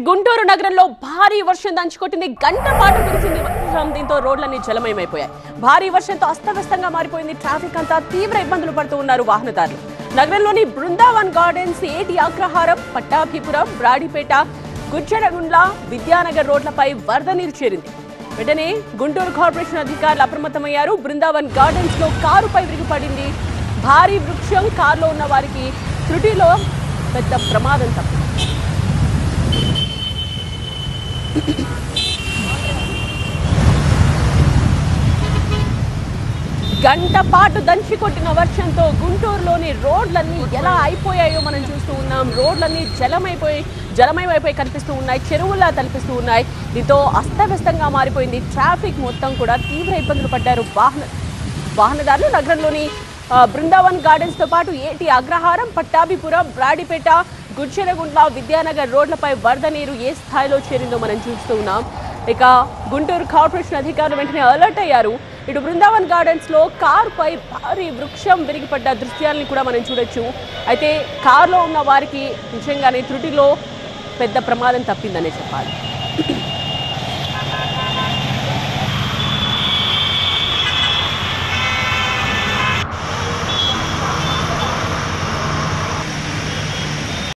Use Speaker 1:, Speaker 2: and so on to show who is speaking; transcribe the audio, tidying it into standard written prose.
Speaker 1: గుంటూరు నగరంలో భారీ వర్షం దంచుకొట్టింది. గంట పాటు కురిసింది వర్షం. దీంతో రోడ్లన్నీ జలమయమైపోయాయి. భారీ వర్షంతో అస్తవ్యస్తంగా మారిపోయింది. ట్రాఫిక్ అంతా తీవ్ర ఇబ్బందులు పడుతూ ఉన్నారు వాహనదారులు. నగరంలోని బృందావన్ గార్డెన్స్, ఏటి అగ్రహారం, పట్టాభిపురం, బ్రాడిపేట, గుజ్జరగుండ్ల, విద్యానగర్ రోడ్లపై వరద నీరు చేరింది. వెంటనే గుంటూరు కార్పొరేషన్ అధికారులు అప్రమత్తమయ్యారు. బృందావన్ గార్డెన్స్ లో కారుపై విరిగిపడింది. భారీ వృక్షం కారులో ఉన్న వారికి త్రుటిలో పెద్ద ప్రమాదం తప్పింది. గంట పాటు దంచి కొట్టిన వర్షంతో గుంటూరులోని రోడ్లన్నీ ఎలా అయిపోయాయో మనం చూస్తూ ఉన్నాం. రోడ్లన్నీ జలమయమైపోయి కనిపిస్తూ ఉన్నాయి, చెరువులా తలపిస్తూ ఉన్నాయి. దీంతో అస్తవ్యస్తంగా మారిపోయింది. ట్రాఫిక్ మొత్తం కూడా తీవ్ర ఇబ్బందులు పడ్డారు వాహనదారులు. నగరంలోని బృందావన్ గార్డెన్స్ తో పాటు ఏటి అగ్రహారం, పట్టాభిపురం, బ్రాడిపేట, గుజ్జరగుండ్ల, విద్యానగర్ రోడ్లపై వరద నీరు ఏ స్థాయిలో చేరిందో మనం చూస్తూ ఉన్నాం. ఇక గుంటూరు కార్పొరేషన్ అధికారులు వెంటనే అలర్ట్ అయ్యారు. ఇటు బృందావన్ గార్డెన్స్ లో కారుపై భారీ వృక్షం విరిగిపడ్డ దృశ్యాలను కూడా మనం చూడొచ్చు. అయితే కారులో ఉన్న వారికి నిజంగానే త్రుటిలో పెద్ద ప్రమాదం తప్పిందనే చెప్పాలి.